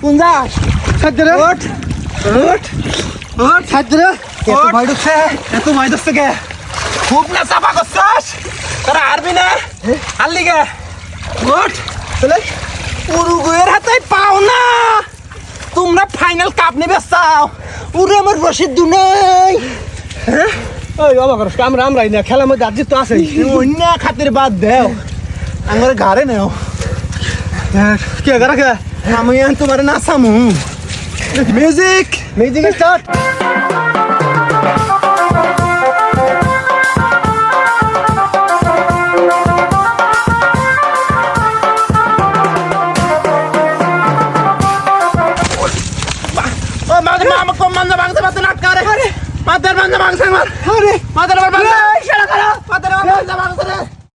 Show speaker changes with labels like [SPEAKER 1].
[SPEAKER 1] কোন যাস সাজ্জরে ওঠ ওঠ ওঠ সাজ্জরে এত ভয় ঢুকছে এত ভয় ঢুকছে কে খুব না চাপা করছস তোরা হারবি না হারলি গে ওঠ চলে উরুগুয়ের হাতে পাও না তোমরা ফাইনাল কাপ নেবে চাও উরে আমার রশিদ দু নাই হ্যাঁ ওই বাবা করস আমরাই না খেলার মধ্যে আজ তো আছে অন্য খাতির বাদ দেও আমার ঘরে নেও কে ঘরে কে আমি তোমার নাচামু music music start Manda bangsa mata nak kare. Mata bangsa bangsa mar. Mata bangsa. Shara kara. Mata bangsa bangsa.